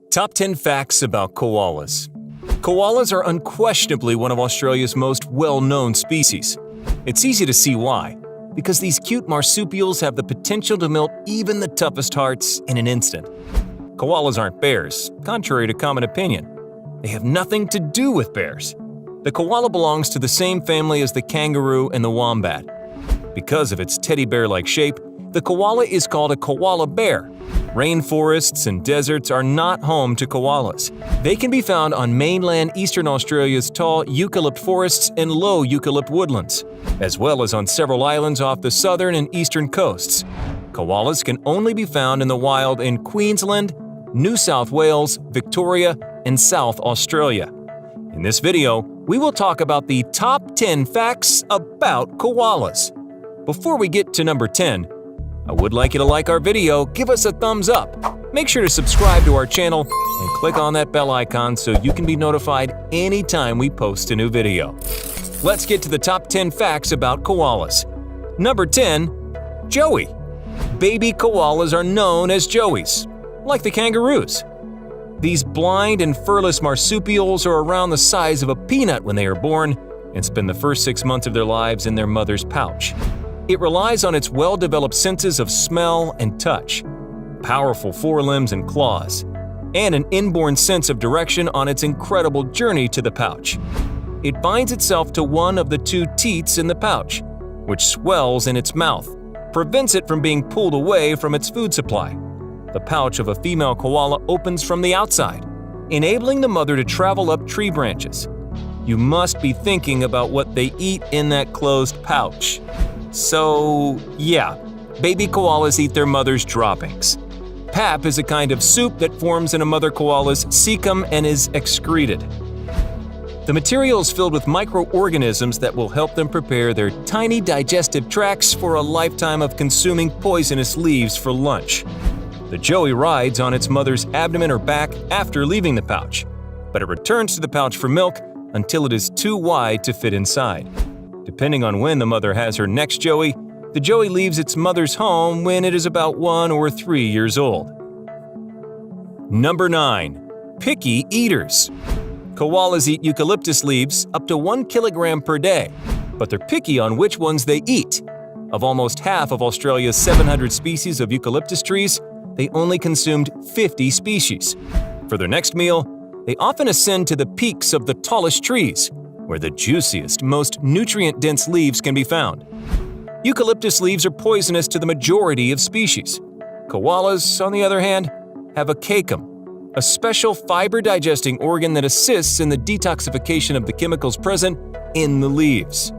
Top 10 facts about koalas. Koalas are unquestionably one of Australia's most well-known species. It's easy to see why, because these cute marsupials have the potential to melt even the toughest hearts in an instant. Koalas aren't bears, contrary to common opinion. They have nothing to do with bears. The koala belongs to the same family as the kangaroo and the wombat. Because of its teddy bear-like shape, the koala is called a koala bear. Rainforests and deserts are not home to koalas. They can be found on mainland Eastern Australia's tall eucalypt forests and low eucalypt woodlands, as well as on several islands off the southern and eastern coasts. Koalas can only be found in the wild in Queensland, New South Wales, Victoria, and South Australia. In this video, we will talk about the top 10 facts about koalas. Before we get to number 10, I would like you to like our video, give us a thumbs up. Make sure to subscribe to our channel and click on that bell icon so you can be notified anytime we post a new video. Let's get to the top 10 facts about koalas. Number 10. Joey. Baby koalas are known as joeys, like the kangaroos. These blind and furless marsupials are around the size of a peanut when they are born and spend the first 6 months of their lives in their mother's pouch. It relies on its well-developed senses of smell and touch, powerful forelimbs and claws, and an inborn sense of direction on its incredible journey to the pouch. It binds itself to one of the two teats in the pouch, which swells in its mouth, prevents it from being pulled away from its food supply. The pouch of a female koala opens from the outside, enabling the mother to travel up tree branches. You must be thinking about what they eat in that closed pouch. So, yeah, baby koalas eat their mother's droppings. Pap is a kind of soup that forms in a mother koala's cecum and is excreted. The material is filled with microorganisms that will help them prepare their tiny digestive tracts for a lifetime of consuming poisonous leaves for lunch. The joey rides on its mother's abdomen or back after leaving the pouch, but it returns to the pouch for milk until it is too wide to fit inside. Depending on when the mother has her next joey, the joey leaves its mother's home when it is about 1 or 3 years old. Number 9. Picky eaters. Koalas eat eucalyptus leaves up to 1 kilogram per day, but they're picky on which ones they eat. Of almost half of Australia's 700 species of eucalyptus trees, they only consumed 50 species. For their next meal, they often ascend to the peaks of the tallest trees, where the juiciest, most nutrient-dense leaves can be found. Eucalyptus leaves are poisonous to the majority of species. Koalas, on the other hand, have a cacum, a special fiber-digesting organ that assists in the detoxification of the chemicals present in the leaves.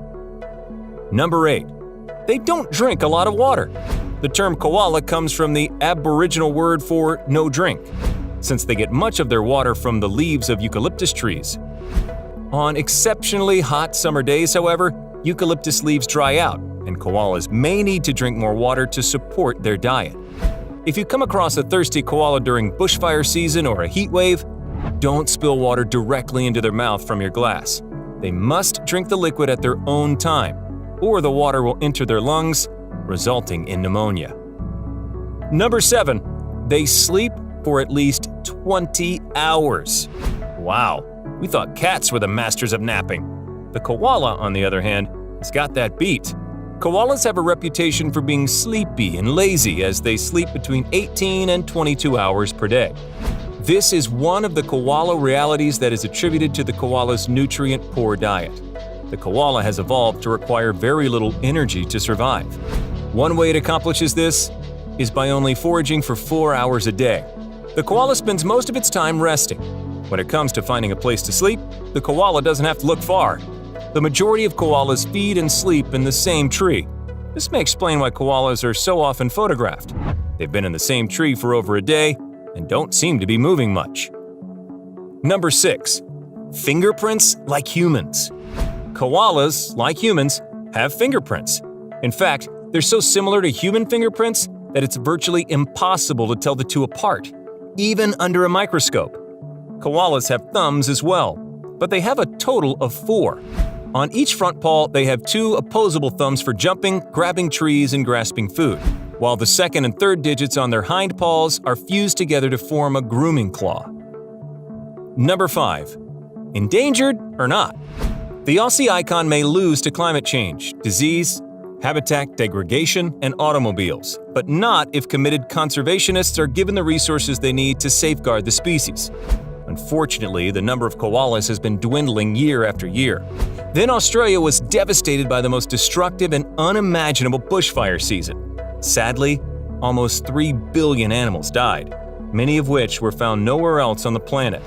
Number 8. They don't drink a lot of water. The term koala comes from the Aboriginal word for no drink, since they get much of their water from the leaves of eucalyptus trees. On exceptionally hot summer days, however, eucalyptus leaves dry out, and koalas may need to drink more water to support their diet. If you come across a thirsty koala during bushfire season or a heat wave, don't spill water directly into their mouth from your glass. They must drink the liquid at their own time, or the water will enter their lungs, resulting in pneumonia. Number 7. They sleep for at least 20 hours. Wow. We thought cats were the masters of napping. The koala, on the other hand, has got that beat. Koalas have a reputation for being sleepy and lazy as they sleep between 18 and 22 hours per day. This is one of the koala realities that is attributed to the koala's nutrient-poor diet. The koala has evolved to require very little energy to survive. One way it accomplishes this is by only foraging for 4 hours a day. The koala spends most of its time resting. When it comes to finding a place to sleep, the koala doesn't have to look far. The majority of koalas feed and sleep in the same tree. This may explain why koalas are so often photographed. They've been in the same tree for over a day and don't seem to be moving much. Number 6. Fingerprints like humans. Koalas, like humans, have fingerprints. In fact, they're so similar to human fingerprints that it's virtually impossible to tell the two apart, even under a microscope. Koalas have thumbs as well, but they have a total of 4. On each front paw, they have 2 opposable thumbs for jumping, grabbing trees, and grasping food. while the second and third digits on their hind paws are fused together to form a grooming claw. Number 5. Endangered or not? The Aussie icon may lose to climate change, disease, habitat degradation, and automobiles, but not if committed conservationists are given the resources they need to safeguard the species. Unfortunately, the number of koalas has been dwindling year after year. Then Australia was devastated by the most destructive and unimaginable bushfire season. Sadly, almost 3 billion animals died, many of which were found nowhere else on the planet.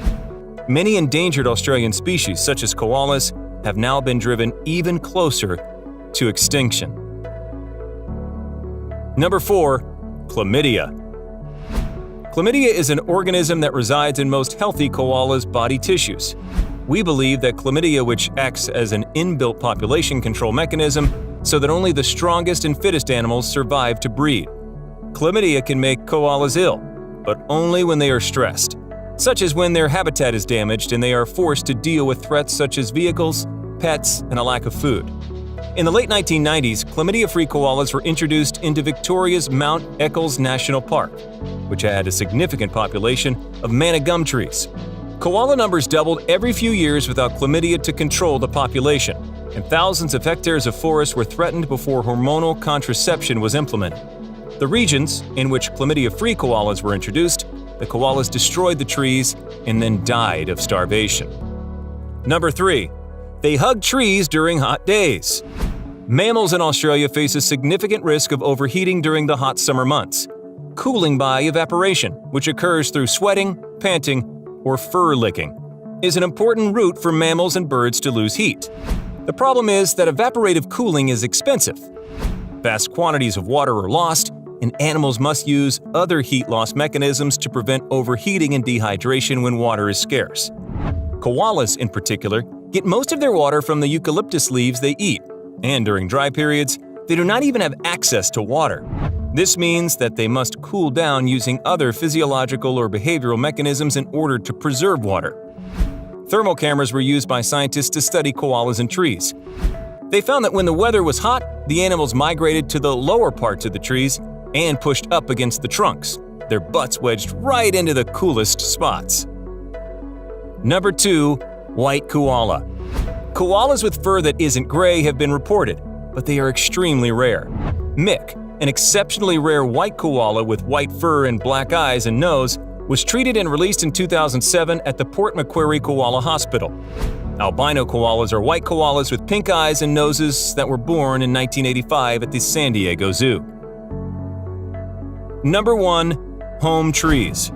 Many endangered Australian species, such as koalas, have now been driven even closer to extinction. Number 4. Chlamydia. Chlamydia is an organism that resides in most healthy koalas' body tissues. We believe that chlamydia, which acts as an inbuilt population control mechanism so that only the strongest and fittest animals survive to breed. Chlamydia can make koalas ill, but only when they are stressed, such as when their habitat is damaged and they are forced to deal with threats such as vehicles, pets, and a lack of food. In the late 1990s, chlamydia-free koalas were introduced into Victoria's Mount Eccles National Park, which had a significant population of manna gum trees. Koala numbers doubled every few years without chlamydia to control the population, and thousands of hectares of forest were threatened before hormonal contraception was implemented. The regions in which chlamydia-free koalas were introduced, the koalas destroyed the trees and then died of starvation. Number 3. They hug trees during hot days. Mammals in Australia face a significant risk of overheating during the hot summer months. Cooling by evaporation, which occurs through sweating, panting, or fur licking, is an important route for mammals and birds to lose heat. The problem is that evaporative cooling is expensive. Vast quantities of water are lost, and animals must use other heat loss mechanisms to prevent overheating and dehydration when water is scarce. Koalas, in particular, get most of their water from the eucalyptus leaves they eat, and during dry periods, they do not even have access to water. This means that they must cool down using other physiological or behavioral mechanisms in order to preserve water. Thermal cameras were used by scientists to study koalas in trees. They found that when the weather was hot, the animals migrated to the lower parts of the trees and pushed up against the trunks, their butts wedged right into the coolest spots. Number 2. White koala. Koalas with fur that isn't gray have been reported, but they are extremely rare. Mick, an exceptionally rare white koala with white fur and black eyes and nose, was treated and released in 2007 at the Port Macquarie Koala Hospital. Albino koalas are white koalas with pink eyes and noses that were born in 1985 at the San Diego Zoo. Number 1. Home trees.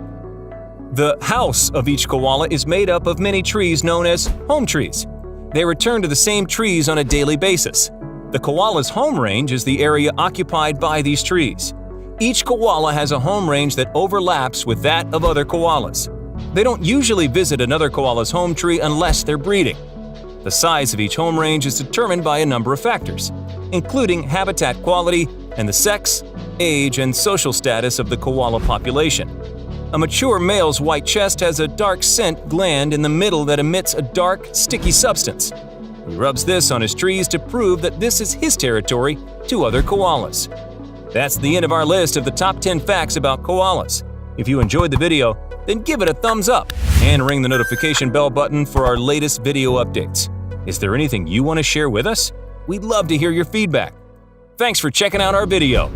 The house of each koala is made up of many trees known as home trees. They return to the same trees on a daily basis. The koala's home range is the area occupied by these trees. Each koala has a home range that overlaps with that of other koalas. They don't usually visit another koala's home tree unless they're breeding. The size of each home range is determined by a number of factors, including habitat quality and the sex, age, and social status of the koala population. A mature male's white chest has a dark scent gland in the middle that emits a dark, sticky substance. He rubs this on his trees to prove that this is his territory to other koalas. That's the end of our list of the top 10 facts about koalas. If you enjoyed the video, then give it a thumbs up and ring the notification bell button for our latest video updates. Is there anything you want to share with us? We'd love to hear your feedback. Thanks for checking out our video.